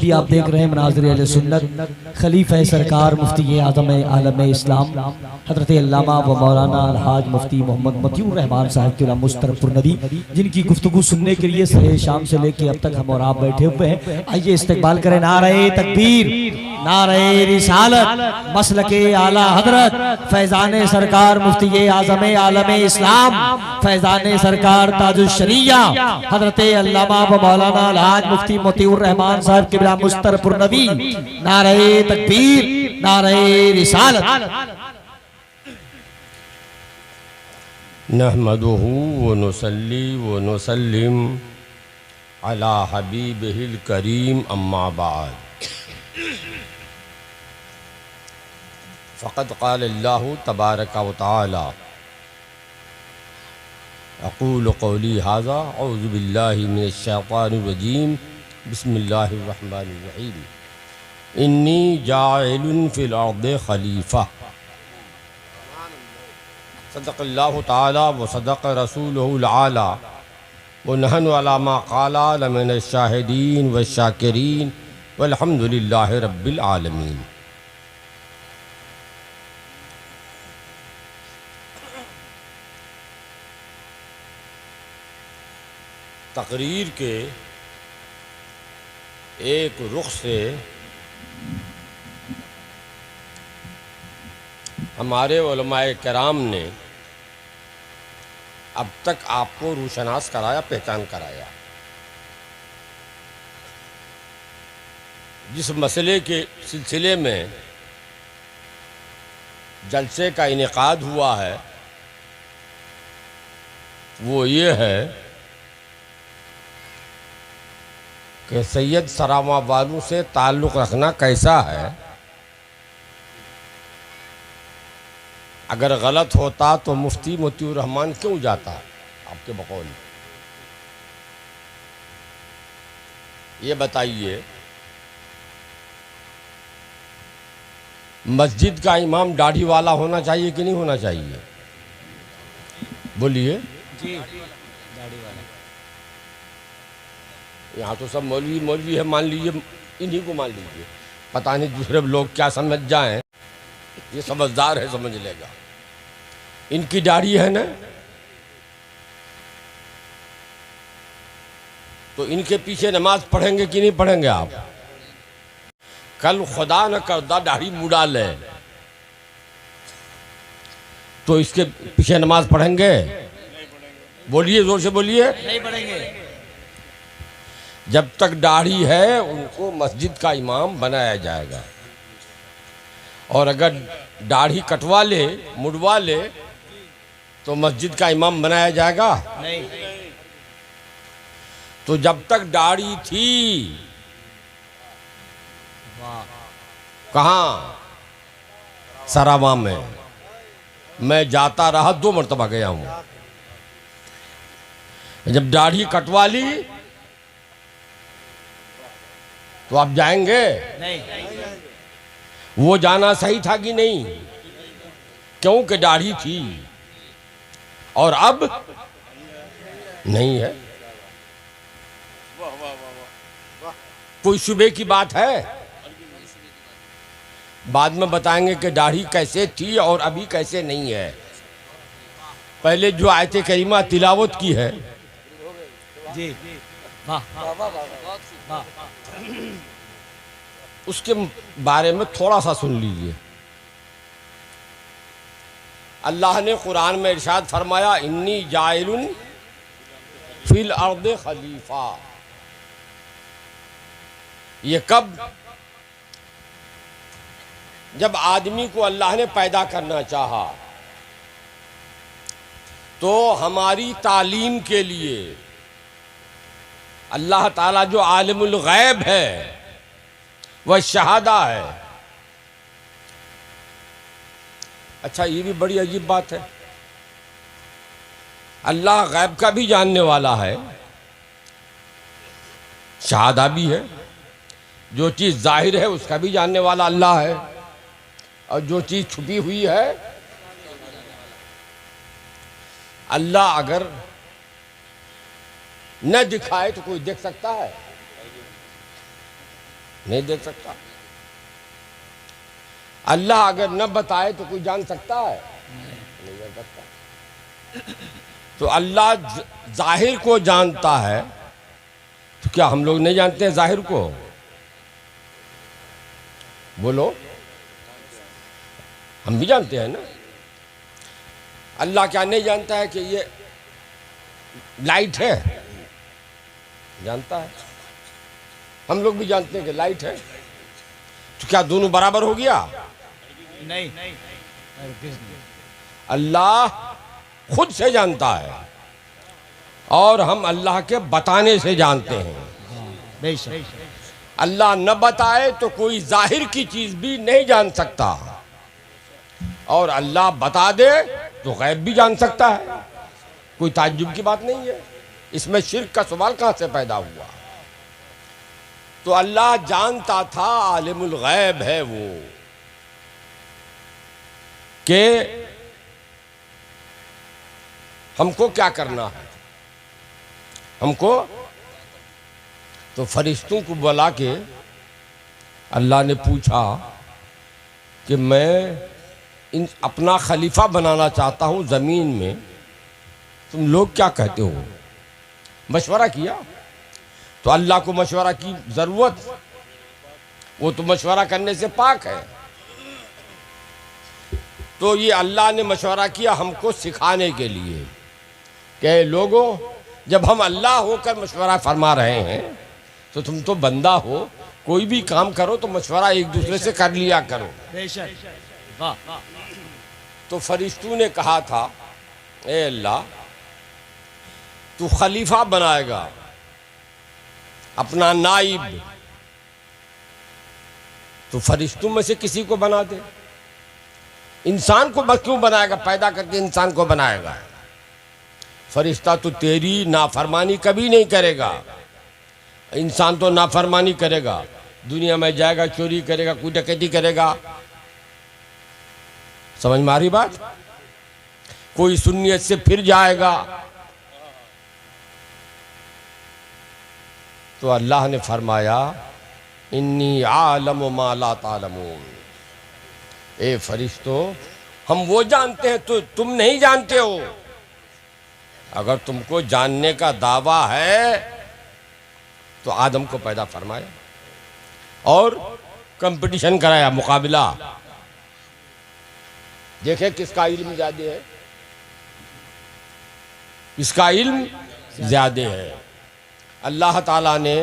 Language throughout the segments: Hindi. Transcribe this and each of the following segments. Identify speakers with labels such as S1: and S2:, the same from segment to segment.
S1: कि आप देख रहे हैं मनाज़िर अहले सुन्नत खलीफा सरकार मुफ्ती आज़म आलम इस्लाम हज़रत अल्लामा व मौलाना अलहाज मुफ्ती मोहम्मद मतियूर रहमान साहब के मुस्तरपुर नदी, जिनकी गुफ्तगू सुनने के लिए सहे शाम से लेकर अब तक हम और आप बैठे हुए हैं। आइए इस्तकबाल करें नारे तकबीर, नारे रिसालत, मसलके आला हजरत फैज़ान सरकार मुफ्ती आज़म आलम इस्लाम, फैज़ान सरकार ताजुल शरिया हज़रत अल्लामा व मौलाना अलहाज मुफ्ती मतियूर रहमान साहब के मुस्तरपुर नबी। नारे तकबीर, नारे रिसालत।
S2: नहमदुहु व नुसल्ली व नुसल्लिम अला हबीबिहिल करीम अम्मा बाद। फ़क़द क़ाल अल्लाहु तबारक व तआला अक़ूलु क़ौली हाज़ा अऊज़ु बिल्लाहि मिनश शैतानिर रजीम बिस्मिल्लाहिर रहमानिर रहीम इन्नी जाइलुन फ़िल अर्दि खलीफ़ा। सदक़ल्लाहु तआला व सदक़ रसूलुहुल आला व नहनु अला मा क़ाला लमिनश शाहिदीन व शाकिरीन वल्हम्दुलिल्लाहि रब्बिल आलमीन। तकरीर के एक रुख से हमारे उलमाए किराम ने अब तक आपको रूशनास कराया, पहचान कराया। जिस मसले के सिलसिले में जलसे का इनेकाद हुआ है वो ये है कि सैयद सरामा बानू से ताल्लुक़ रखना कैसा है। अगर गलत होता तो मुफ्ती मोतियूर रहमान क्यों जाता आपके बकौल? ये बताइए, मस्जिद का इमाम दाढ़ी वाला होना चाहिए कि नहीं होना चाहिए? बोलिए
S1: जी, दाढ़ी वाला।
S2: यहाँ तो सब मौलवी मौलवी है, मान लीजिए, इन्हीं को मान लीजिए। पता नहीं दूसरे लोग क्या समझ जाएं, ये समझदार है, समझ लेगा। इनकी दाढ़ी है ना, तो इनके पीछे नमाज पढ़ेंगे कि नहीं पढ़ेंगे आप? कल खुदा न करदा दाढ़ी मुड़ा ले तो इसके पीछे नमाज पढ़ेंगे? बोलिए, जोर से बोलिए।
S1: नहीं पढ़ेंगे।
S2: जब तक दाढ़ी है उनको मस्जिद का इमाम बनाया जाएगा, और अगर दाढ़ी कटवा ले, मुड़वा ले, तो मस्जिद का इमाम बनाया जाएगा?
S1: नहीं।
S2: तो जब तक दाढ़ी थी कहाँ? सरावा में। मैं जाता रहा, 2 मरतबा गया हूं। जब दाढ़ी कटवा ली तो आप जाएंगे?
S1: नहीं।
S2: वो जाना सही था कि नहीं? क्योंकि दाढ़ी थी और अब नहीं है। कोई शुबे की बात है? बाद में बताएंगे कि दाढ़ी कैसे थी और अभी कैसे नहीं है। पहले जो आयत करीमा तिलावत की है
S1: जी, वाह वाह,
S2: उसके बारे में थोड़ा सा सुन लीजिए। अल्लाह ने कुरान में इरशाद फरमाया, इन्नी जाइलुन फिल अर्द खलीफा। ये कब? जब आदमी को अल्लाह ने पैदा करना चाहा तो हमारी तालीम के लिए अल्लाह ताला जो आलिमुल गैब है, वह शहादा है। अच्छा, ये भी बड़ी अजीब बात है। अल्लाह गैब का भी जानने वाला है, शहादा भी है। जो चीज़ जाहिर है उसका भी जानने वाला अल्लाह है, और जो चीज़ छुपी हुई है, अल्लाह अगर न दिखाए तो कोई देख सकता है? नहीं देख सकता। अल्लाह अगर न बताए तो कोई जान सकता है? नहीं जान सकता। तो अल्लाह जाहिर को जानता है, तो क्या हम लोग नहीं जानते हैं जाहिर को? बोलो, हम भी जानते हैं ना। अल्लाह क्या नहीं जानता है कि ये लाइट है? जानता है। हम लोग भी जानते हैं कि लाइट है। तो क्या दोनों बराबर हो गया?
S1: नहीं।
S2: अल्लाह खुद से जानता है और हम अल्लाह के बताने से जानते हैं।
S1: बेशक।
S2: अल्लाह न बताए तो कोई जाहिर की चीज भी नहीं जान सकता, और अल्लाह बता दे तो गैब भी जान सकता है। कोई ताज्जुब की बात नहीं है। इसमें शिर्क का सवाल कहां से पैदा हुआ? तो अल्लाह जानता था, आलिमुल गैब है वो, कि हमको क्या करना है। हमको तो फरिश्तों को बुला के अल्लाह ने पूछा कि मैं अपना खलीफा बनाना चाहता हूं जमीन में, तुम लोग क्या कहते हो? मशवरा किया। तो अल्लाह को मशवरा की जरूरत, वो तो मशवरा करने से पाक है। तो ये अल्लाह ने मशवरा किया हमको सिखाने के लिए कि लोगों, जब हम अल्लाह होकर मशवरा फरमा रहे हैं तो तुम तो बंदा हो, कोई भी काम करो तो मशवरा एक दूसरे से कर लिया करो।
S1: वाह।
S2: तो फरिश्तों ने कहा था, ए अल्लाह, तू खलीफा बनाएगा, अपना नाइब, तो फरिश्तों में से किसी को बना दे। इंसान को क्यों बनाएगा? पैदा करके इंसान को बनाएगा। फरिश्ता तो तेरी नाफरमानी कभी नहीं करेगा। इंसान तो नाफरमानी करेगा, दुनिया में जाएगा, चोरी करेगा, कोई डकैती करेगा। समझ में आ रही बात? कोई सुन्नियत से फिर जाएगा। तो अल्लाह ने फरमाया, इन्नी आलम मा ला तालमून। ए फरिश्तों, हम वो जानते हैं तो तुम नहीं जानते हो। अगर तुमको जानने का दावा है तो आदम को पैदा फरमाया और कंपटीशन कराया, मुकाबला, देखे किसका इल्म ज्यादा है, किसका इल्म ज्यादा है। अल्लाह ताला ने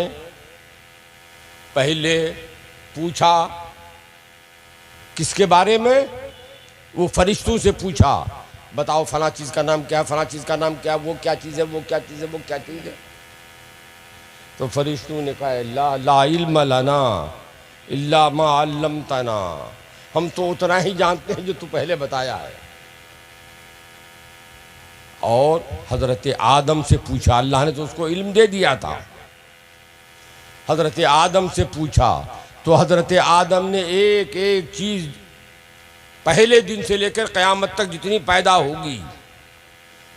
S2: पहले पूछा किसके बारे में? वो फरिश्तों से पूछा, बताओ फला चीज का नाम क्या है, फला चीज का नाम क्या है, वो क्या चीज है, वो क्या चीज है, वो क्या चीज है। तो फरिश्तों ने कहा, ला इल्म लना इल्ला मा अल्लमतना, हम तो उतना ही जानते हैं जो तू पहले बताया है। और हजरत आदम से पूछा, अल्लाह ने तो उसको इल्म दे दिया था। हजरत आदम से पूछा तो हजरत आदम ने एक एक चीज पहले दिन से लेकर क़यामत तक जितनी पैदा होगी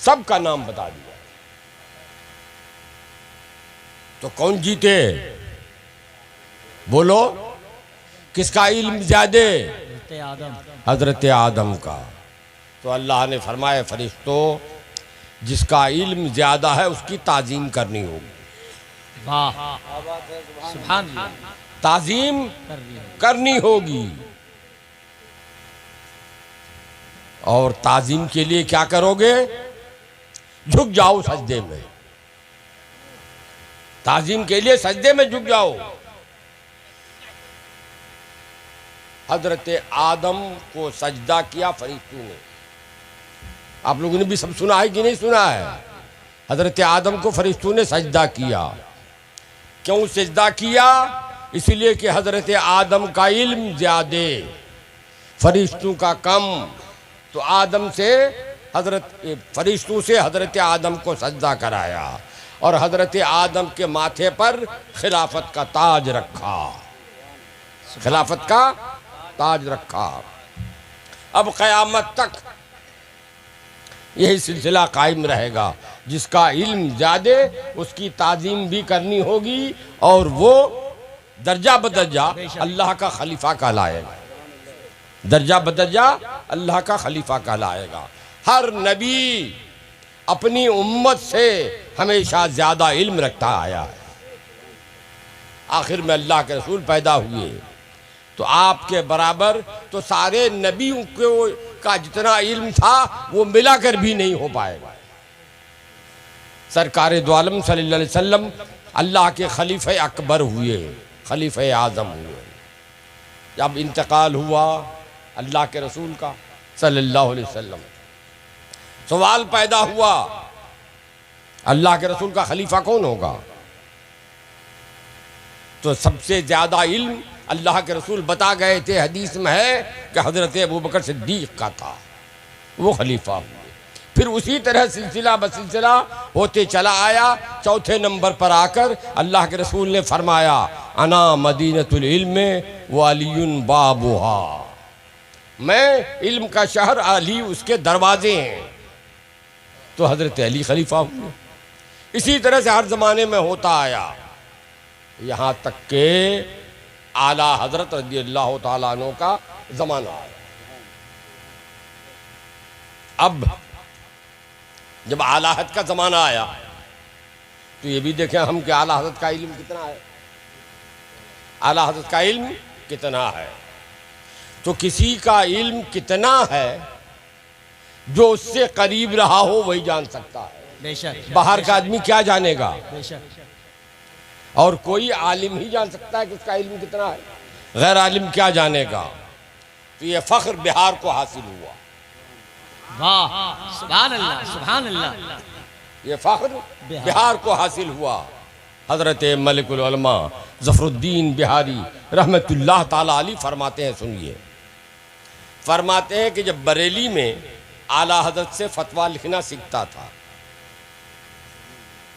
S2: सबका नाम बता दिया। तो कौन जीते? बोलो, किसका इल्म ज्यादा? हजरत आदम का। तो अल्लाह ने फरमाया, फरिश्तों, जिसका इल्म ज्यादा है उसकी ताजीम करनी होगी।
S1: वाह, सुभान अल्लाह।
S2: ताजीम करनी होगी। और ताजीम के लिए क्या करोगे? झुक जाओ सजदे में। ताजीम के लिए सजदे में झुक जाओ। हजरत आदम को सजदा किया फरिश्तों ने। आप लोगों ने भी सब सुना है कि नहीं सुना है? हजरत आदम को फरिश्तों ने सजदा किया। क्यों सजदा किया? इसलिए कि हजरत आदम का इल्म ज्यादा, फरिश्तों का कम। तो आदम से फरिश्तों से हजरत आदम को सजदा कराया और हजरत आदम के माथे पर खिलाफत का ताज रखा, खिलाफत का ताज रखा। अब क़यामत तक यही सिलसिला कायम रहेगा। जिसका इल्म ज़्यादा उसकी ताज़ीम भी करनी होगी और वो दर्जा बदर्जा अल्लाह का खलीफा कहलाएगा, दर्जा बदर्जा अल्लाह का खलीफा कहलाएगा। हर नबी अपनी उम्मत से हमेशा ज़्यादा इल्म रखता आया है। आखिर में अल्लाह के रसूल पैदा हुए तो आपके बराबर तो सारे नबियों का जितना इल्म था वो मिलाकर भी नहीं हो पाएगा। सरकार दो आलम सल्लल्लाहु अलैहि वसल्लम अल्लाह के खलीफे अकबर हुए, खलीफे आज़म हुए। जब इंतकाल हुआ अल्लाह के रसूल का सल्लल्लाहु अलैहि वसल्लम, सवाल पैदा हुआ अल्लाह के रसूल का खलीफा कौन होगा? तो सबसे ज़्यादा इल्म अल्लाह के रसूल बता गए थे, हदीस में है कि हज़रत अबू बकर सिद्दीक़ का था, वो खलीफा हुए। फिर उसी तरह सिलसिला बसिलसिला होते चला आया। चौथे नंबर पर आकर अल्लाह के रसूल ने फरमाया, अना मदीनतुल इल्म व अलीयुन बाबुहा, मैं इल्म का शहर, अली उसके दरवाजे हैं। तो हज़रत अली खलीफा हुए। इसी तरह से हर ज़माने में होता आया, यहाँ तक के आला हज़रत रज़ियल्लाहु ताला अन्हु का ज़माना आया। अब जब आला हज़रत का ज़माना आया तो ये भी देखें हम कि आला हज़रत का इल्म कितना है, आला हज़रत का इल्म कितना है। तो किसी का इल्म कितना है जो उससे करीब रहा हो वही जान सकता है,
S1: बेशक।
S2: बाहर का आदमी क्या जानेगा?
S1: बेशक।
S2: और कोई आलिम ही जान सकता है कि उसका इल्म कितना है, गैर आलिम क्या जानेगा? तो ये फ़ख्र बिहार को हासिल हुआ।
S1: वाह, सुभान अल्लाह, सुभान अल्लाह।
S2: ये फ़ख्र बिहार को हासिल हुआ। हज़रत मलिकुल उलमा ज़फ़रुद्दीन बिहारी रहमतुल्लाह ताला अलैह फरमाते हैं, सुनिए, फरमाते हैं कि जब बरेली में आला हज़रत से फतवा लिखना सीखता था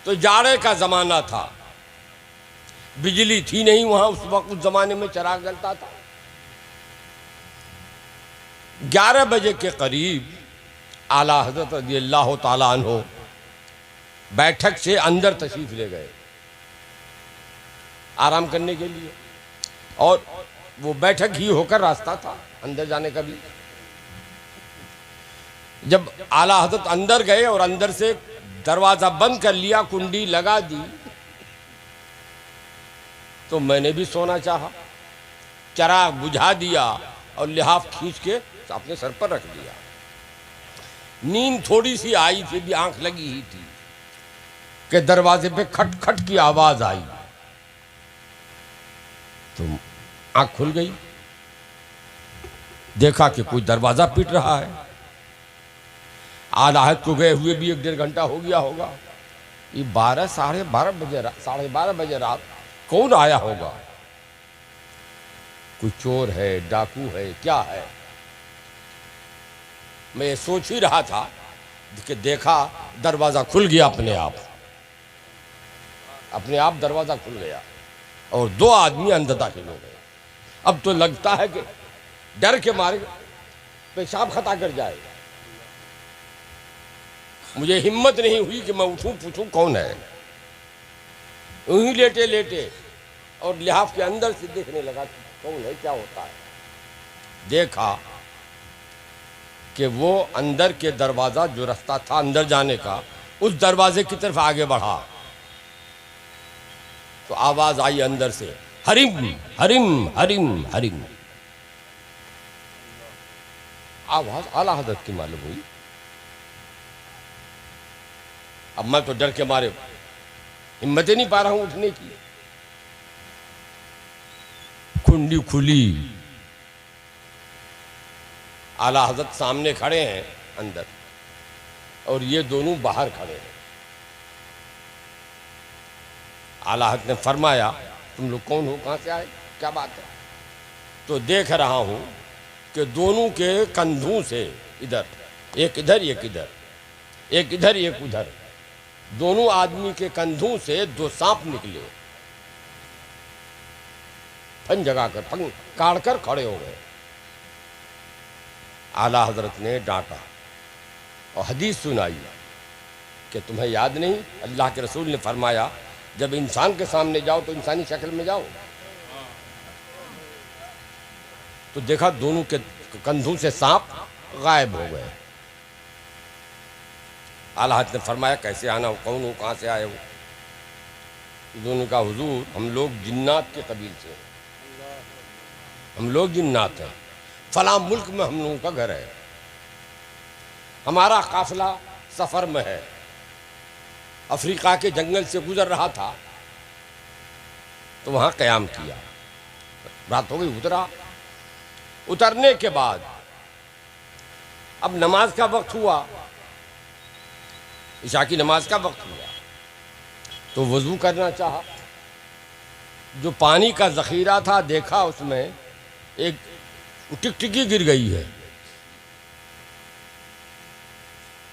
S2: तो जाड़े का ज़माना था, बिजली थी नहीं वहाँ उस वक्त, उस ज़माने में चिराग जलता था। 11 बजे के करीब आला हज़रत रज़ियल्लाहु ताला अन्हु बैठक से अंदर तशरीफ़ ले गए आराम करने के लिए, और वो बैठक ही होकर रास्ता था अंदर जाने का भी। जब आला हज़रत अंदर गए और अंदर से दरवाज़ा बंद कर लिया, कुंडी लगा दी, तो मैंने भी सोना चाहा, चिराग बुझा दिया और लिहाफ खींच के अपने सर पर रख दिया। नींद थोड़ी सी आई थी, भी आंख लगी ही थी कि दरवाजे पे खट खट की आवाज़ आई, तो आंख खुल गई, देखा कि कोई दरवाज़ा पीट रहा है। आला हज़रत को गए हुए भी 1-1.5 घंटा हो गया होगा। ये 12 साढ़े 12 बजे रात कौन आया होगा? कोई चोर है, डाकू है, क्या है? मैं ये सोच ही रहा था कि देखा दरवाज़ा खुल गया, अपने आप दरवाज़ा खुल गया और 2 आदमी अंदर दाखिल हो गए। अब तो लगता है कि डर के मारे पेशाब खता कर जाएगा। मुझे हिम्मत नहीं हुई कि मैं उठूं, पूछूं कौन है। यूं ही लेटे लेटे और लिहाफ के अंदर से देखने लगा कि कौन है, क्या होता है। देखा कि वो अंदर के दरवाज़ा, जो रास्ता था अंदर जाने का, उस दरवाजे की तरफ आगे बढ़ा तो आवाज़ आई अंदर से, हरिम हरिम हरिम हरिम। आवाज़ आला हज़रत की मालूम हुई। अब मैं तो डर के मारे हिम्मत ही नहीं पा रहा हूं उठने की। कुंडी खुली, आला हज़रत सामने खड़े हैं अंदर और ये दोनों बाहर खड़े हैं। आला हज़रत ने फरमाया, तुम लोग कौन हो, कहाँ से आए, क्या बात है? तो देख रहा हूं कि दोनों के कंधों से, इधर एक इधर एक इधर, एक इधर एक उधर, दोनों आदमी के कंधों से 2 सांप निकले, फन जगा कर, फन काट कर खड़े हो गए। आला हज़रत ने डांटा और हदीस सुनाई कि तुम्हें याद नहीं, अल्लाह के रसूल ने फरमाया जब इंसान के सामने जाओ तो इंसानी शक्ल में जाओ, तो देखा दोनों के कंधों से सांप गायब हो गए। आला हज़रत ने फरमाया कैसे आना हो, कौन हो, कहाँ से आए हो? दोनों का हुजूर हम लोग जिन्नात के कबील से हैं, हम लोग जिन्नात हैं, फला मुल्क में हम लोगों का घर है, हमारा काफिला सफ़र में है, अफ्रीका के जंगल से गुजर रहा था तो वहाँ क़याम किया। रात हो गई, उतरा। उतरने के बाद अब नमाज का वक्त हुआ, इशा की नमाज का वक्त हुआ, तो वज़ू करना चाहा। जो पानी का ज़ख़ीरा था देखा उसमें एक टिकटिकी गिर गई है,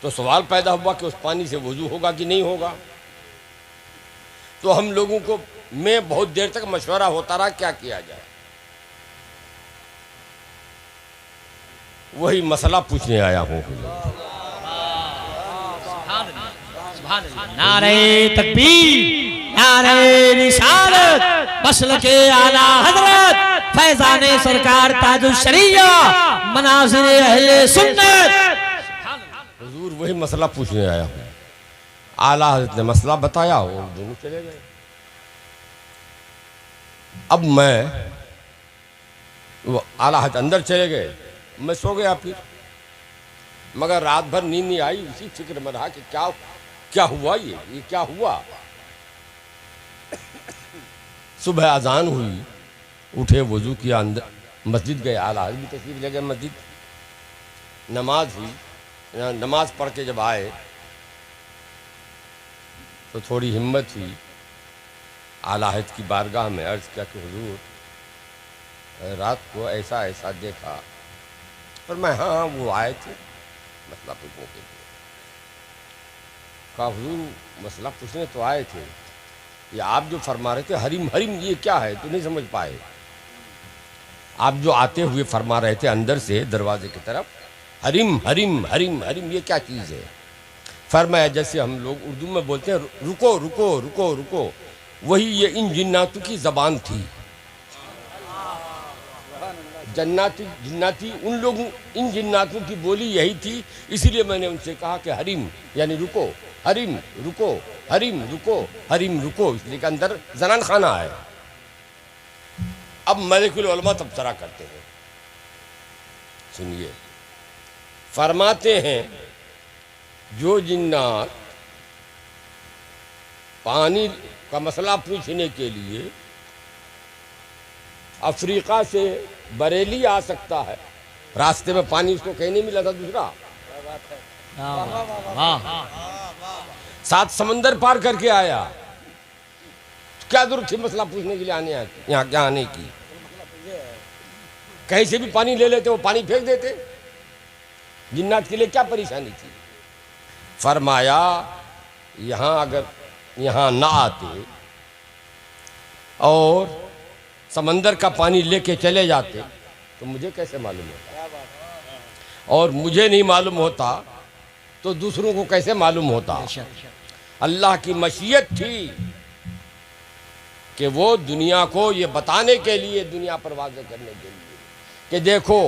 S2: तो सवाल पैदा हुआ कि उस पानी से वज़ू होगा कि नहीं होगा। तो हम लोगों को मैं बहुत देर तक मशवरा होता रहा क्या किया जाए। वही मसला पूछने आया हूँ।
S1: नारे तकबीर, नारे रिसालत, मसलके आला हजरत फैजाने सरकार ताजुल शरिया, मनाज़िर अहले सुन्नत।
S2: हुजूर वही मसला पूछने आया हूँ। आला हजरत ने मसला बताया और दोनों चले गए। अब मैं आला हजरत अंदर चले गए, मैं सो गया फिर, मगर रात भर नींद नहीं आई। उसी फिक्र में रहा कि क्या हुआ, ये क्या हुआ। सुबह अजान हुई, उठे, वजू किया, अंदर मस्जिद गए। आला हज़रत भी तशरीफ ले गए मस्जिद। नमाज हुई, नमाज पढ़ के जब आए तो थोड़ी हिम्मत हुई, आला हज़रत की बारगाह में अर्ज़ किया कि हुजूर रात को ऐसा ऐसा देखा। पर मैं हाँ वो आए थे मसला पूछने के लिए। कहा हुजूर मसला पूछने तो आए थे, ये आप जो फरमा रहे थे हरिम हरिम ये क्या है, तो नहीं समझ पाए। आप जो आते हुए फरमा रहे थे अंदर से दरवाजे की तरफ, हरिम हरिम हरिम हरिम ये क्या चीज़ है। फरमाया जैसे हम लोग उर्दू में बोलते हैं रुको रुको रुको रुको, वही ये इन जिन्नातों की ज़बान थी। जिन्नाती उन लोगों, इन जिन्नातों की बोली यही थी। इसीलिए मैंने उनसे कहा कि हरिम यानी रुको, हरिम रुको, हरिम रुको, हरिम रुको, इसलिए कि अंदर जनान खाना है। अब मलिकुल उलमा तबसरा करते हैं, सुनिए। फरमाते हैं जो जिन्नात पानी का मसला पूछने के लिए अफ्रीका से बरेली आ सकता है, रास्ते में पानी उसको कहीं नहीं मिला था दूसरा, सात समंदर पार करके आया, क्या जरूरत थी मसला पूछने के लिए यहाँ क्या आने की। कहीं से भी पानी ले लेते, वो पानी फेंक देते। जिन्नात के लिए क्या परेशानी थी। फरमाया यहाँ अगर यहाँ ना आते और समंदर का पानी लेके चले जाते तो मुझे कैसे मालूम होता, और मुझे नहीं मालूम होता तो दूसरों को कैसे मालूम होता। अल्लाह की मशीयत थी कि वो दुनिया को ये बताने के लिए, दुनिया पर वाज़े करने के लिए कि देखो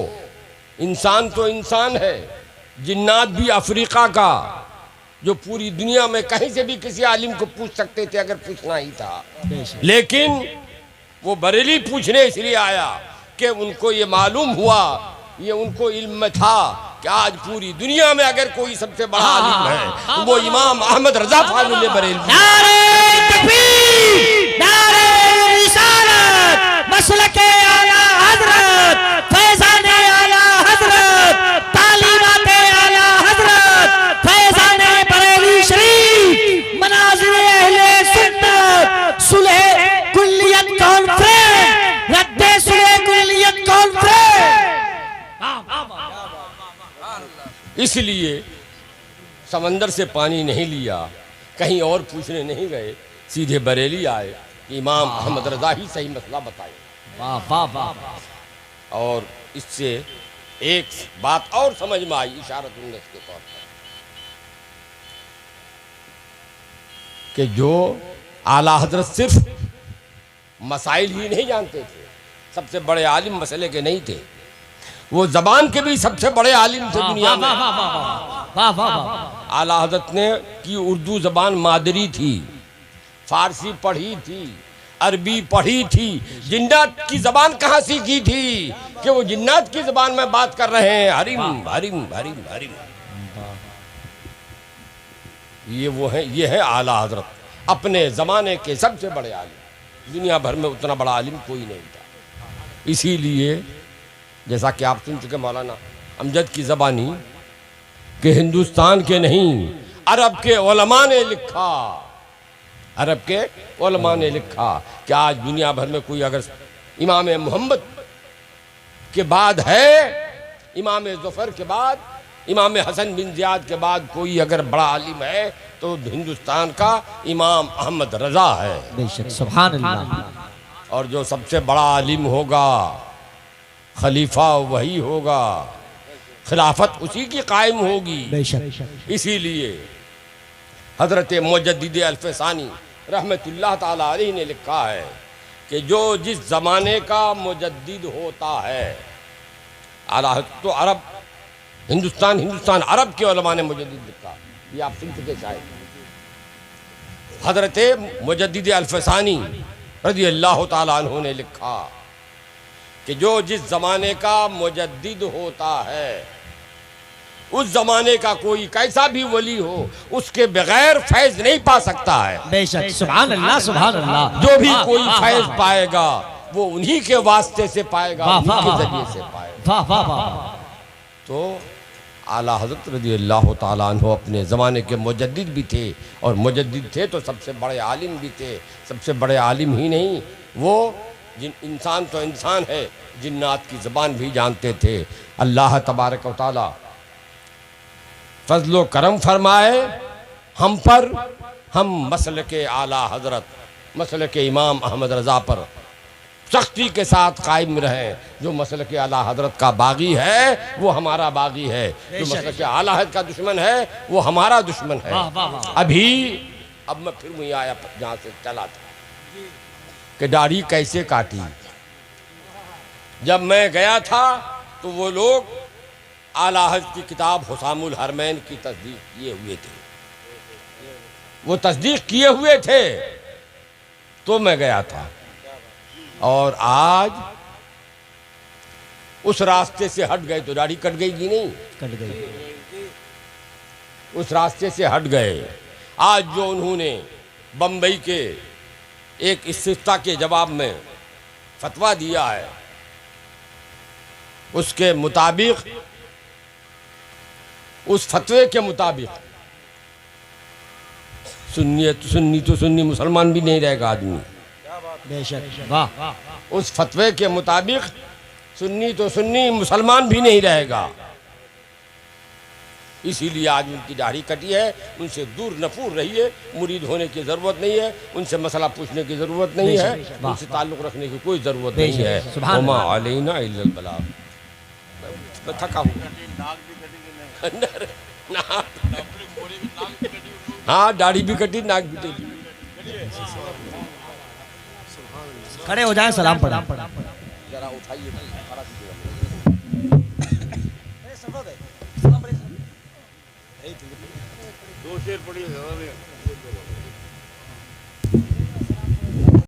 S2: इंसान तो इंसान है, जिन्नात भी अफ्रीका का, जो पूरी दुनिया में कहीं से भी किसी आलिम को पूछ सकते थे अगर पूछना ही था। लेकिन वो बरेली पूछने इसलिए आया कि उनको ये मालूम हुआ, ये उनको इल्म था कि आज पूरी दुनिया में अगर कोई सबसे बड़ा आलिम है तो वो इमाम अहमद रजा फाजुल बरेली।
S1: नारे तकबीर, नारे रिसालत, मसलके आला हजरत, फैजाने आला हजरत, तालीमाते आला हजरत, फैजाने बरेली शरीफ, मनाज़िर अहले सुन्नत, सुलह कुल्लियत कॉन्फ्रेंस, रद्दे सुलह कुल्लियत कॉन्फ्रेंस।
S2: इसलिए समंदर से पानी नहीं लिया, कहीं और पूछने नहीं गए, सीधे बरेली आए, इमाम अहमद रजा ही सही मसला बताए।
S1: वाह वाह वाह।
S2: और इससे एक बात और समझ में आई इशारत उन्नस के तौर पर कि जो आला हजरत सिर्फ मसाइल ही नहीं जानते थे, सबसे बड़े आलिम मसले के नहीं थे, वो जबान के भी सबसे बड़े आलिम थे दुनिया में।
S1: वाह वाह वाह।
S2: आला हज़रत ने की उर्दू जबान मादरी थी, फारसी पढ़ी थी, अरबी पढ़ी थी, जिन्नात की जबान कहाँ सीखी थी कि वो जिन्नात की जबान में बात कर रहे हैं, हरिम हरिम हरिम हरिम। ये वो है, ये है आला हज़रत, अपने ज़माने के सबसे बड़े आलिम। दुनिया भर में उतना बड़ा आलिम कोई नहीं था। इसीलिए जैसा कि आप सुन चुके मौलाना अमजद की ज़बानी कि हिंदुस्तान के नहीं अरब के उलमा ने लिखा, अरब के उलमा ने लिखा कि आज दुनिया भर में कोई अगर इमाम मोहम्मद के बाद है, इमाम ज़फ़र के बाद, इमाम हसन बिन ज़ियाद के बाद कोई अगर बड़ा आलिम है तो हिंदुस्तान का इमाम अहमद रज़ा है।
S1: बेशक, सुभान अल्लाह।
S2: और जो सबसे बड़ा आलिम होगा खलीफा वही होगा, खिलाफत उसी की कायम होगी।
S1: बेशक।
S2: इसीलिए हज़रत मुजद्दिद अल-फ़सानी रहमतुल्लाह ताला अलैहि ने लिखा है कि जो जिस ज़माने का मुजद्दिद होता है, आला तो अरब हिंदुस्तान अरब के उलमा ने मुजद्दिद लिखा, ये आप सुन चुके शायद। हज़रत मुजद्दिद अल-फ़सानी रज़ी अल्लाह ताला अन्हु ने लिखा कि जो जिस ज़माने का मुजद्दिद होता है उस ज़माने का कोई कैसा भी वली हो उसके बगैर फैज़ नहीं पा सकता है।
S1: बेशक, सुभान अल्लाह, सुभान अल्लाह।
S2: जो भी कोई फैज़ पाएगा वो उन्हीं के वास्ते से पाएगा, उन्हीं के ज़रिए से पाएगा।
S1: वाह वाह वाह।
S2: तो आला हज़रत रज़ी अल्लाह ताला अन्हु अपने ज़माने के मुजद्दिद भी थे, और मुजद्दिद थे तो सबसे बड़े आलिम भी थे। सबसे बड़े आलिम ही नहीं, वो जिन इंसान तो इंसान है, जिन्नात की ज़बान भी जानते थे। अल्लाह तबारक व तआला फजलो करम फरमाए हम पर, हम मसल के आला हज़रत, मसल के इमाम अहमद रज़ा पर सख्ती के साथ कायम रहें। जो मसल के आला हज़रत का बागी है वो हमारा बागी है, जो मसल के आला हज़रत का दुश्मन है वो हमारा दुश्मन है। अब मैं फिर वहीं आया जहाँ से चला था कि दाढ़ी कैसे काटी। जब मैं गया था तो वो लोग आला हज़रत की किताब हुसामुल हरमैन की तस्दीक किए हुए थे, वो तस्दीक किए हुए थे तो मैं गया था। और आज उस रास्ते से हट गए तो दाढ़ी कट गई कि नहीं?
S1: कट गई।
S2: उस रास्ते से हट गए। आज जो उन्होंने बम्बई के एक इस्तिफ्ता के जवाब में फतवा दिया है उसके मुताबिक, उस फतवे के मुताबिक सुन्नी तो सुन्नी मुसलमान भी नहीं रहेगा आदमी।
S1: बेशक, वाह।
S2: उस फतवे के मुताबिक सुन्नी तो सुन्नी मुसलमान भी नहीं रहेगा। इसीलिए आज उनकी दाढ़ी कटी है। उनसे दूर नफूर रहिए, मुरीद होने की ज़रूरत नहीं है, उनसे मसला पूछने की ज़रूरत नहीं है, उनसे ताल्लुक़ रखने की कोई ज़रूरत नहीं है। वमा अलैना इल्लल बलाग। मैं थका हूँ। हाँ, दाढ़ी भी कटी, नाक भी कटी।
S1: खड़े हो जाए, सलाम पढ़ा।
S2: जरा उठाइए। दो शेर पढ़िए।